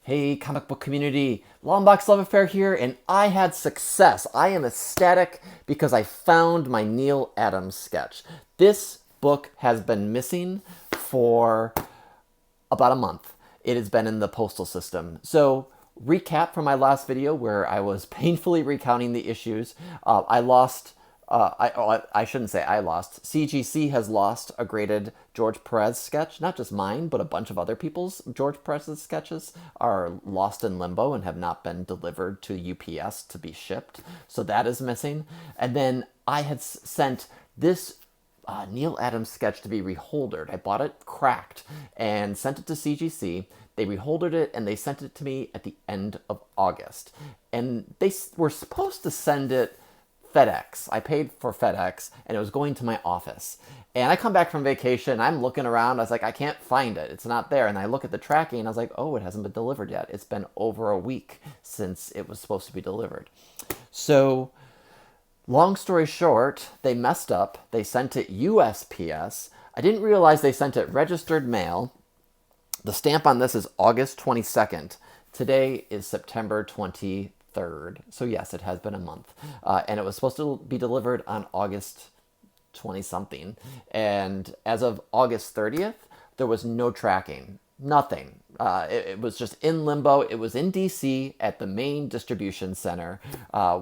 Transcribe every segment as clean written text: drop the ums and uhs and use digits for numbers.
Hey, comic book community, Longbox Love Affair here, and I had success. I am ecstatic because I found my Neil Adams sketch. This book has been missing for about a month. It has been in the postal system. So, recap from my last video where I was painfully recounting the issues. I lost. I shouldn't say I lost. CGC has lost a graded George Perez sketch. Not just mine, but a bunch of other people's George Perez's sketches are lost in limbo and have not been delivered to UPS to be shipped. So that is missing. And then I had sent this Neil Adams sketch to be reholdered. I bought it cracked and sent it to CGC. They reholdered it and they sent it to me at the end of August. And they were supposed to send it FedEx. I paid for FedEx and it was going to my office. And I come back from vacation, I'm looking around, I was like, I can't find it. It's not there. And I look at the tracking and I was like, oh, it hasn't been delivered yet. It's been over a week since it was supposed to be delivered. So long story short, they messed up. They sent it USPS. I didn't realize they sent it registered mail. The stamp on this is August 22nd. Today is September 23rd. So yes, it has been a month. And it was supposed to be delivered on August 20-something. And as of August 30th, there was no tracking. Nothing. It was just in limbo. It was in DC at the main distribution center,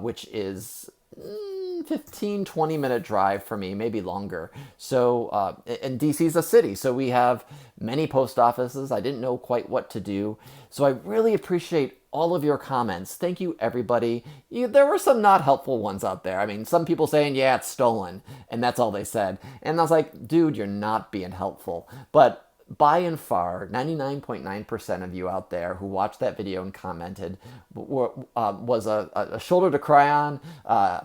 which is 15-20 minute drive for me, maybe longer. So and DC's a city, so we have many post offices. I didn't know quite what to do, so I really appreciate all of your comments. Thank you, everybody. There were some not helpful ones out there. I mean, some people saying, yeah, it's stolen, and that's all they said. And I was like, dude, you're not being helpful. But by and far, 99.9% of you out there who watched that video and commented was a shoulder to cry on.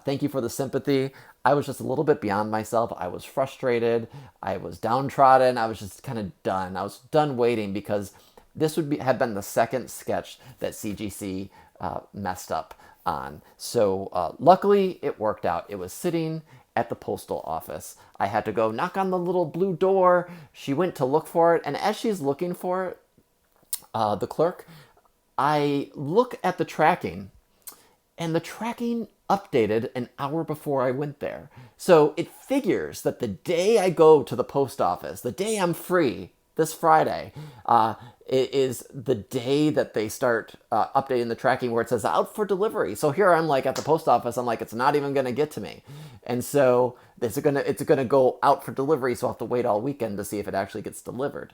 Thank you for the sympathy. I was just a little bit beyond myself. I was frustrated. I was downtrodden. I was just kind of done. I was done waiting because this would have been the second sketch that CGC messed up on. So luckily, it worked out. It was sitting at the postal office. I had to go knock on the little blue door. She went to look for it, and as she's looking for it, the clerk, I look at the tracking, and the tracking updated an hour before I went there. So it figures that the day I go to the post office, the day I'm free, this Friday, it is the day that they start updating the tracking where it says out for delivery. So here I'm like at the post office, I'm like, it's not even going to get to me. And so it's gonna go out for delivery, so I'll have to wait all weekend to see if it actually gets delivered.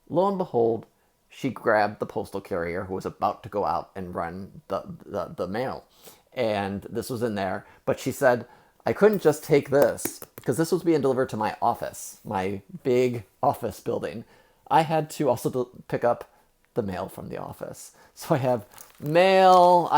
Lo and behold, she grabbed the postal carrier who was about to go out and run the mail. And this was in there, but she said, I couldn't just take this because this was being delivered to my office, my big office building. I had to also pick up the mail from the office. So I have mail,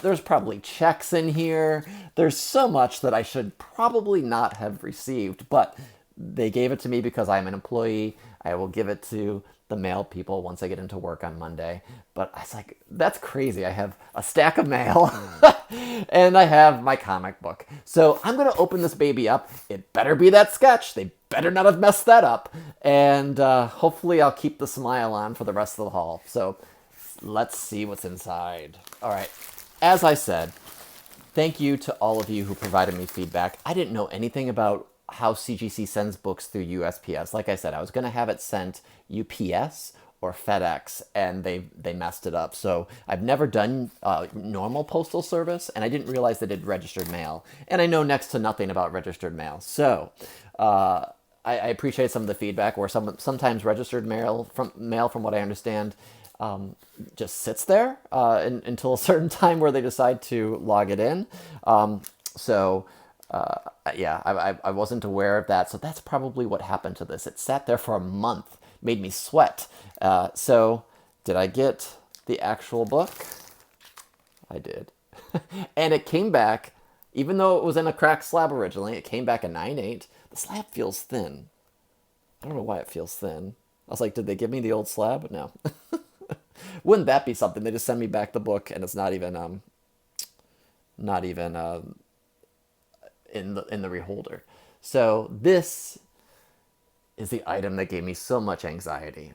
there's probably checks in here. There's so much that I should probably not have received, but they gave it to me because I'm an employee. I will give it to the mail people once I get into work on Monday. But I was like, that's crazy. I have a stack of mail and I have my comic book. So I'm going to open this baby up. It better be that sketch. They better not have messed that up. And hopefully I'll keep the smile on for the rest of the haul. So let's see what's inside. All right. As I said, thank you to all of you who provided me feedback. I didn't know anything about how CGC sends books through USPS. Like I said, I was going to have it sent UPS or FedEx, and they messed it up. So I've never done normal postal service, and I didn't realize they did registered mail. And I know next to nothing about registered mail. So I appreciate some of the feedback, where sometimes registered mail, from what I understand, just sits there until a certain time where they decide to log it in. Yeah, I wasn't aware of that. So that's probably what happened to this. It sat there for a month, made me sweat. So did I get the actual book? I did. And it came back, even though it was in a cracked slab originally, it came back a 9.8. The slab feels thin. I don't know why it feels thin. I was like, did they give me the old slab? No. Wouldn't that be something? They just send me back the book and it's not even in the reholder. So this is the item that gave me so much anxiety.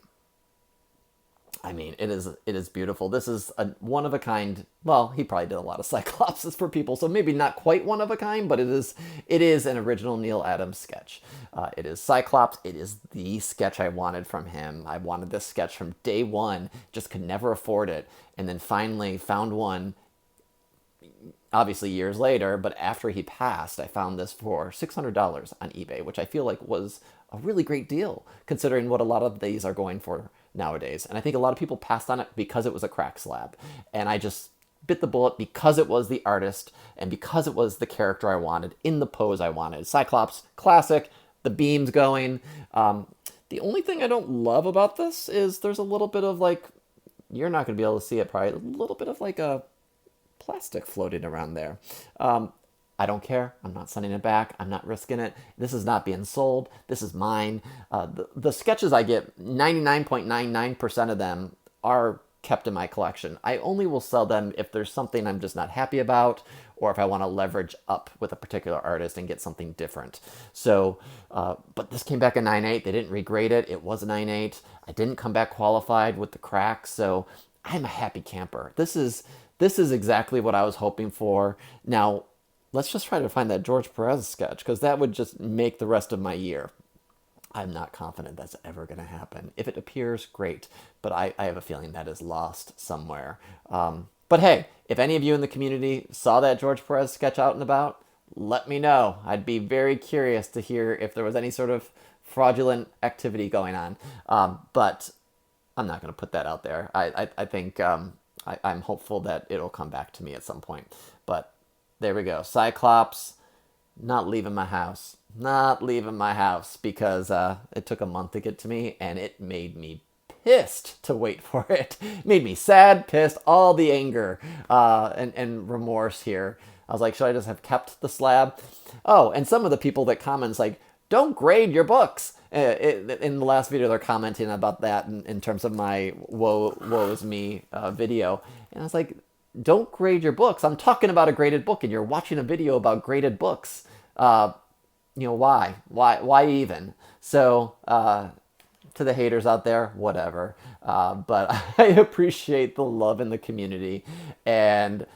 I mean, it is beautiful. This is a one of a kind. Well, he probably did a lot of Cyclopses for people, so maybe not quite one of a kind, but it is an original Neil Adams sketch. It is Cyclops. It is the sketch I wanted from him. I wanted this sketch from day one. Just could never afford it, and then finally found one. Obviously years later, but after he passed, I found this for $600 on eBay, which I feel like was a really great deal considering what a lot of these are going for nowadays. And I think a lot of people passed on it because it was a crack slab. And I just bit the bullet because it was the artist and because it was the character I wanted in the pose I wanted. Cyclops, classic, the beams going. The only thing I don't love about this is there's a little bit of like, you're not going to be able to see it probably, a little bit of like a plastic floating around there. I don't care. I'm not sending it back. I'm not risking it. This is not being sold. This is mine. The sketches I get, 99.99% of them are kept in my collection. I only will sell them if there's something I'm just not happy about or if I want to leverage up with a particular artist and get something different. So, but this came back a 9.8. They didn't regrade it. It was a 9.8. I didn't come back qualified with the cracks. So I'm a happy camper. This is exactly what I was hoping for. Now, let's just try to find that George Perez sketch, because that would just make the rest of my year. I'm not confident that's ever going to happen. If it appears, great, but I have a feeling that is lost somewhere. But hey, if any of you in the community saw that George Perez sketch out and about, let me know. I'd be very curious to hear if there was any sort of fraudulent activity going on. But I'm not going to put that out there. I think I'm hopeful that it'll come back to me at some point. But there we go. Cyclops, not leaving my house. Not leaving my house because it took a month to get to me and it made me pissed to wait for it. It made me sad, pissed, all the anger and remorse here. I was like, should I just have kept the slab? Oh, and some of the people that comments like, don't grade your books. In the last video, they're commenting about that in terms of my woe is me video. And I was like, don't grade your books. I'm talking about a graded book and you're watching a video about graded books. Why? Why even? So, to the haters out there, whatever. But I appreciate the love in the community. And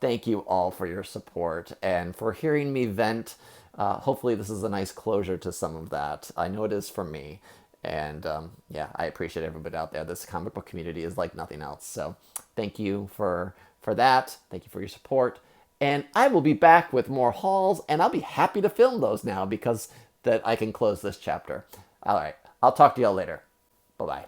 thank you all for your support and for hearing me vent. Hopefully this is a nice closure to some of that. I know it is for me. And yeah, I appreciate everybody out there. This comic book community is like nothing else. So thank you for that. Thank you for your support. And I will be back with more hauls, and I'll be happy to film those now because that I can close this chapter. All right. I'll talk to y'all later. Bye-bye.